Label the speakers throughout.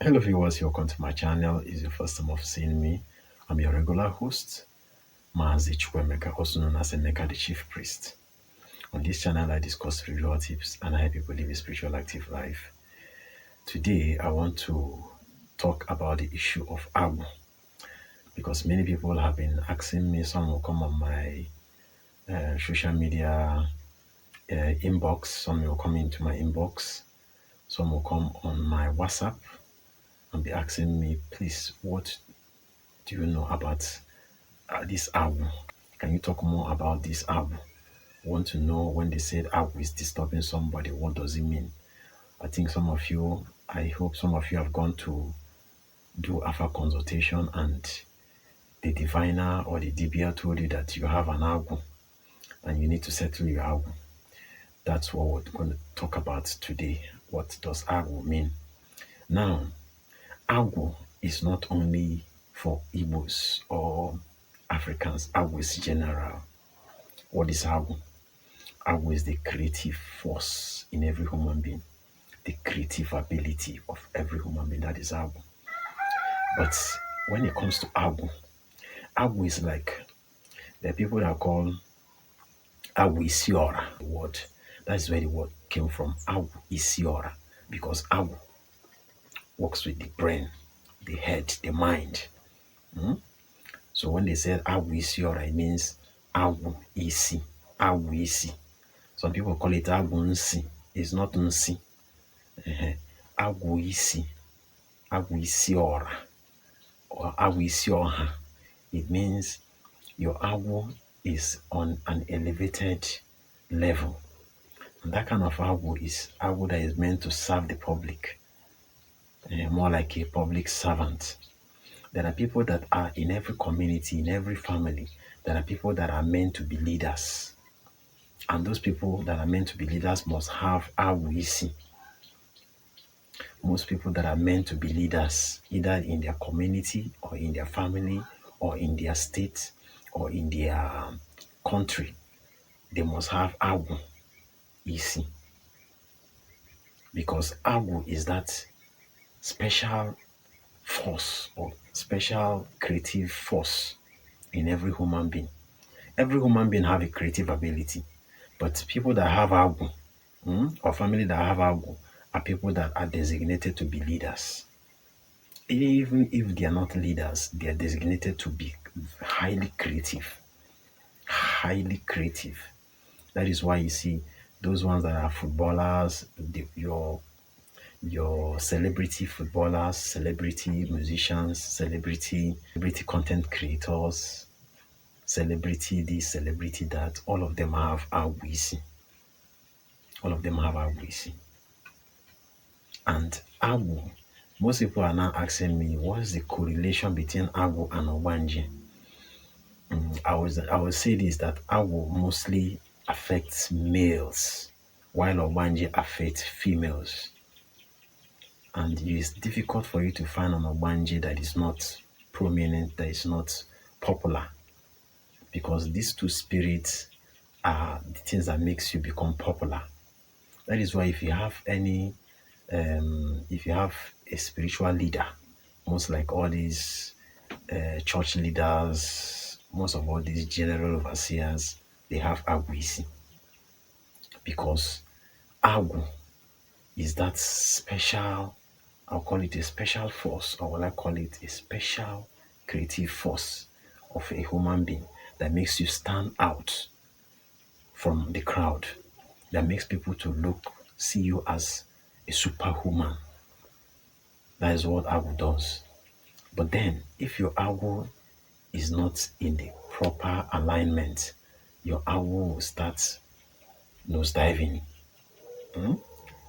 Speaker 1: Hello viewers, welcome to my channel. It's your first time of seeing me. I'm your regular host, Maazi Chukwemeka, also known as Emeka the Chief Priest. On this channel, I discuss spiritual tips and I help people live a spiritual active life. Today, I want to talk about the issue of AGWU because many people have been asking me. Some will come on my social media inbox, some will come into my inbox, some will come on my WhatsApp and be asking me, please, what do you know about this AGWU? Can you talk more about this AGWU? Want to know when they said AGWU is disturbing somebody, what does it mean? I hope some of you have gone to do Alpha consultation and the diviner or the DBA told you that you have an AGWU and you need to settle your AGWU. That's what we're going to talk about today. What does AGWU mean? Now, AGWU is not only for Igbos or Africans. AGWU is general. What is AGWU? AGWU is the creative force in every human being, the creative ability of every human being. That is AGWU. But when it comes to AGWU, AGWU is like the people that call AGWU Isiora, the word. That is where the word came from, AGWU Isiora, because AGWU works with the brain, the head, the mind. So when they said AGWU Isiora, it means AGWU Isi, AGWU Isi. Some people call it AGWU Nsi. It's not Nsi. AGWU Isi, AGWU Isiora, or AGWU Isioha. It means your AGWU is on an elevated level. And that kind of AGWU is AGWU that is meant to serve the public, more like a public servant. There are people that are in every community, in every family. There are people that are meant to be leaders. And those people that are meant to be leaders must have AGWU Isi. Most people that are meant to be leaders, either in their community or in their family or in their state or in their country, they must have AGWU Isi. Because AGWU is that special force or special creative force in every human being. Every human being have a creative ability, but people that have AGWU or family that have AGWU are people that are designated to be leaders. Even if they are not leaders, they are designated to be highly creative. Highly creative. That is why you see those ones that are footballers, your celebrity footballers, celebrity musicians, celebrity content creators, celebrity this, celebrity that, all of them have AGWU Isi. All of them have AGWU Isi. And AGWU, most people are now asking me, what's the correlation between AGWU and Ogbanje? I will say this, that AGWU mostly affects males, while Ogbanje affects females. And it is difficult for you to find an Ogbanje that is not prominent, that is not popular, because these two spirits are the things that makes you become popular. That is why if you have a spiritual leader, most like all these church leaders, most of all these general overseers, they have AGWU Isi. Because AGWU is that special, I'll call it a special force, or will I call it a special creative force of a human being that makes you stand out from the crowd, that makes people to see you as a superhuman. That is what AGWU does. But then, if your AGWU is not in the proper alignment, your AGWU will start nosediving.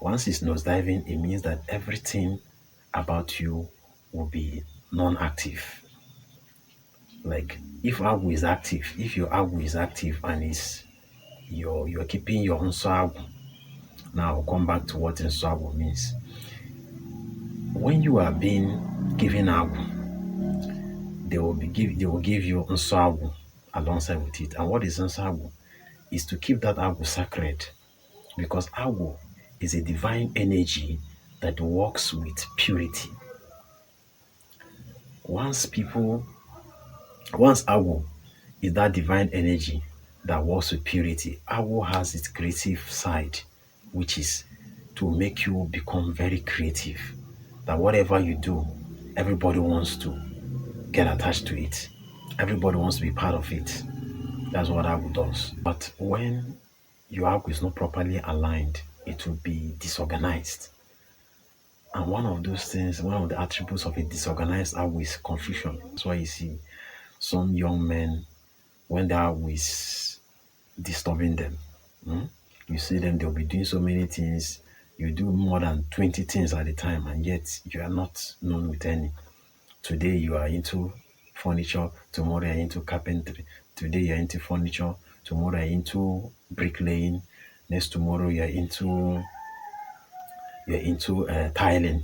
Speaker 1: Once it's nosediving, it means that everything about you will be non-active. Like if AGWU is active, if your AGWU is active and you're keeping your Nso AGWU. Now I'll come back to what Nso AGWU means. When you are being given AGWU, they will give you Nso AGWU alongside with it. And what is Nso AGWU? Is to keep that AGWU sacred, because AGWU is a divine energy that works with purity. Once people, once Awo is that divine energy that works with purity, Awo has its creative side, which is to make you become very creative. That whatever you do, everybody wants to get attached to it. Everybody wants to be part of it. That's what Awo does. But when your Awo is not properly aligned, it will be disorganized. And one of those things, one of the attributes of a disorganized Awo is confusion. That's why you see some young men, when the Awo is disturbing them, you see them, they'll be doing so many things. You do more than 20 things at a time, and yet you are not known with any. Today you are into furniture, tomorrow you're into carpentry, today you're into furniture, tomorrow you're into bricklaying, next tomorrow you're into tiling,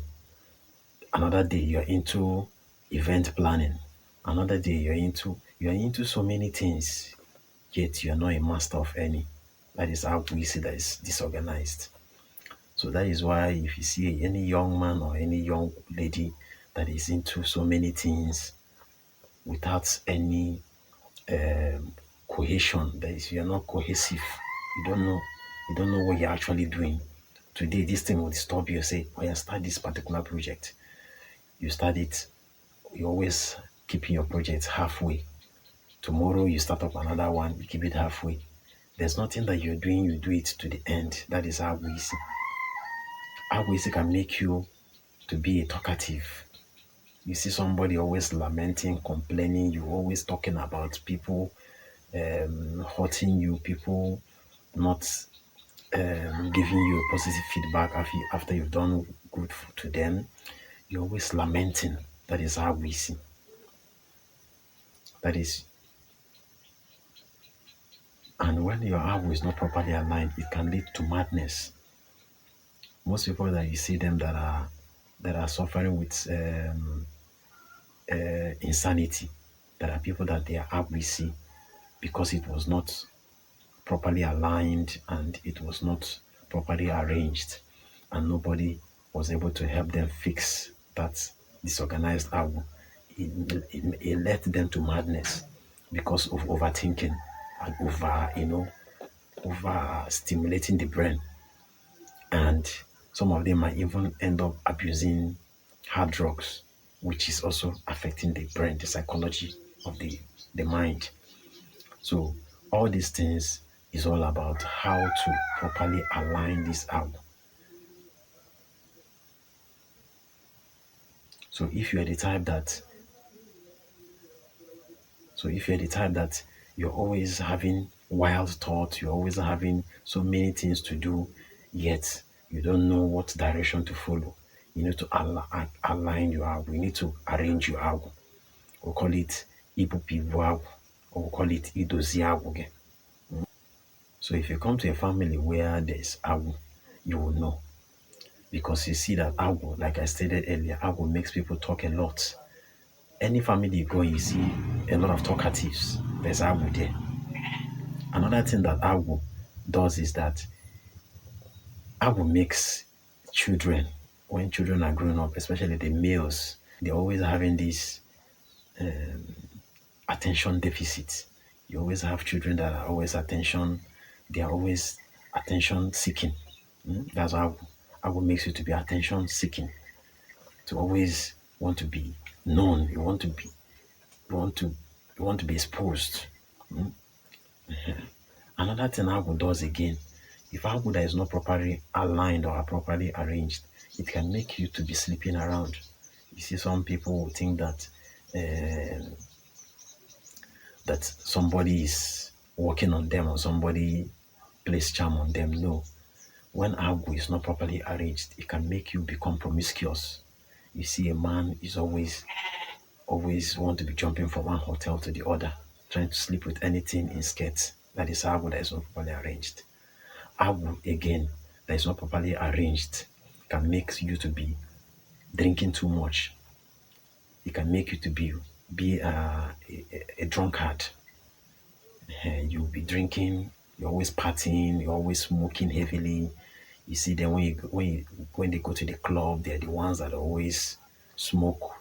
Speaker 1: another day you're into event planning, another day you're into so many things, yet you're not a master of any. That is how we see that is disorganized. So that is why if you see any young man or any young lady that is into so many things without any cohesion, that is, you're not cohesive, you don't know what you're actually doing. Today this thing will disturb you. Say, oh yeah, start this particular project. You start it, you always keeping your project halfway. Tomorrow you start up another one, you keep it halfway. There's nothing that you're doing, you do it to the end. That is how we see. How we see can make you to be a talkative. You see somebody always lamenting, complaining, you always talking about people hurting you, people not giving you positive feedback after you've done good to them. You're always lamenting. That is how we see. That is, and when your ego is not properly aligned, it can lead to madness. Most people that you see them that are suffering with insanity, there are people that they are we see because it was not properly aligned and it was not properly arranged, and nobody was able to help them fix that disorganized ego. It led them to madness because of overthinking and over stimulating the brain. And some of them might even end up abusing hard drugs, which is also affecting the brain, the psychology of the mind. So all these things is all about how to properly align this out. So if you're the type that so if you're the type that you're always having wild thoughts, you're always having so many things to do, yet you don't know what direction to follow. You need to align your algo. You need to arrange your algo. We'll call it Ibupibu, or we'll call it Idozi algo again. So if you come to a family where there's algo, you will know. Because you see that algo, like I stated earlier, algo makes people talk a lot. Any family you go, you see a lot of talkatives. There's algo there. Another thing that algo does is that algo makes children, when children are growing up, especially the males, they're always having this attention deficit. You always have children that are always attention, they are always attention seeking. That's how algo makes you to be attention seeking, to always want to be known. You want to you want to be exposed. Another thing algo does again, if algo that is not properly aligned or properly arranged, it can make you to be sleeping around. You see, some people think that somebody is working on them or somebody plays charm on them. No, when algo is not properly arranged, it can make you become promiscuous. You see, a man is always want to be jumping from one hotel to the other, trying to sleep with anything in skirts. That is algo that is not properly arranged. Algo again that is not properly arranged can make you to be drinking too much. It can make you to be a drunkard. You'll be drinking, you're always partying, you're always smoking heavily. You see them when they go to the club, they're the ones that always smoke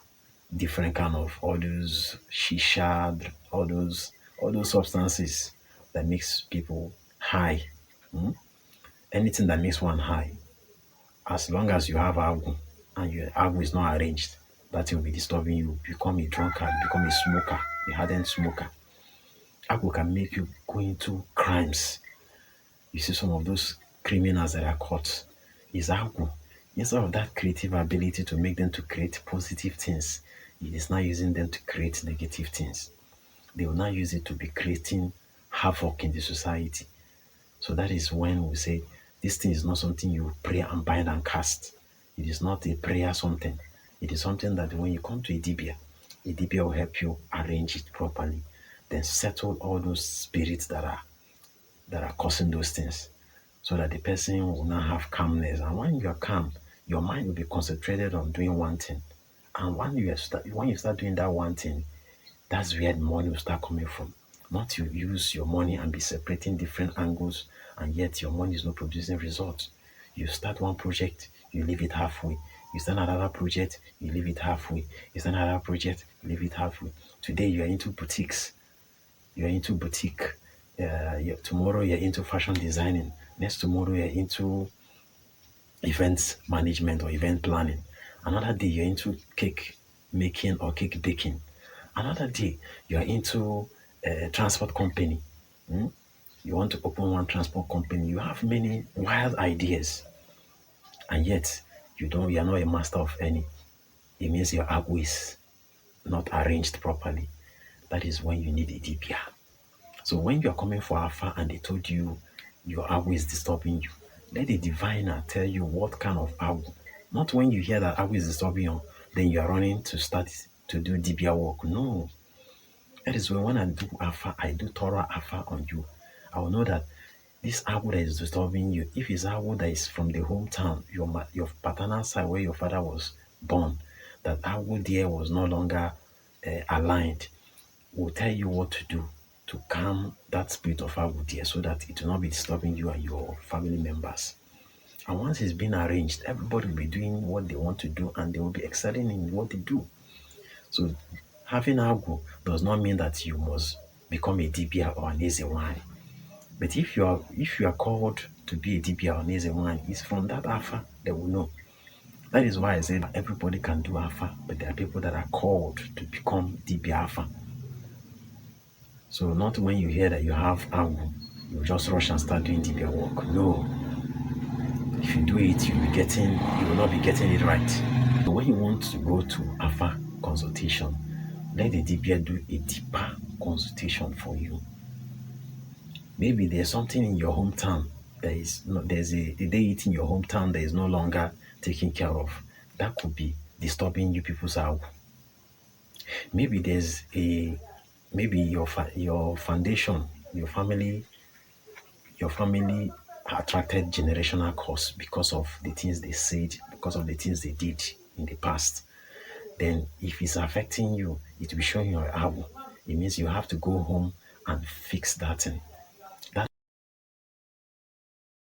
Speaker 1: different kind of all those shisha, all those substances that makes people high. Mm? Anything that makes one high, as long as you have agwu and your agwu is not arranged, that will be disturbing you. Become a drunkard, become a smoker, a hardened smoker. Agwu can make you go into crimes. You see some of those criminals that are caught is agwu. Instead of that creative ability to make them to create positive things, it is now using them to create negative things. They will now use it to be creating havoc in the society. So that is when we say this thing is not something you pray and bind and cast. It is not a prayer something. It is something that when you come to a dibia will help you arrange it properly, then settle all those spirits that are causing those things, so that the person will not have calmness. And when you are calm, your mind will be concentrated on doing one thing. And when you start doing that one thing, that's where the money will start coming from. Not you use your money and be separating different angles, and yet your money is not producing results. You start one project, you leave it halfway. You start another project, you leave it halfway. You start another project, you leave it halfway. Today you are into boutiques. You are into boutique. Tomorrow you're into fashion designing. Next tomorrow you're into events management or event planning. Another day you're into cake making or cake baking. Another day you're into a transport company. Hmm? You want to open one transport company. You have many wild ideas, and yet you are not a master of any. It means your agua is not arranged properly. That is when you need a DPR. So when you are coming for alpha and they told you your agua is disturbing you, let the diviner tell you what kind of agua. Not when you hear that agua is disturbing you, then you are running to start to do DBA work. No. That is when I do alpha, I do thorough alpha on you. I will know that this agua that is disturbing you, if it's agua that is from the hometown, your paternal side where your father was born, that agua there was no longer aligned, will tell you what to do to calm that spirit of agua there, so that it will not be disturbing you and your family members. And once it's been arranged, everybody will be doing what they want to do and they will be excelling in what they do. So having agua does not mean that you must become a DBA or an easy wine. But if you are called to be a DBA or an easy wine, it's from that alpha that will know. That is why I said everybody can do alpha, but there are people that are called to become DB alpha. So not when you hear that you have agua, you just rush and start doing DB work. No. If you do it, you will not be getting it right. So when you want to go to alpha consultation, let the DBA do a deeper consultation for you. Maybe there's something in your hometown there's a deity in your hometown that is no longer taken care of. That could be disturbing you people's agua. Maybe your foundation, your family attracted generational curse because of the things they said, because of the things they did in the past. Then if it's affecting you, it will be showing your agua. It means you have to go home and fix that thing. That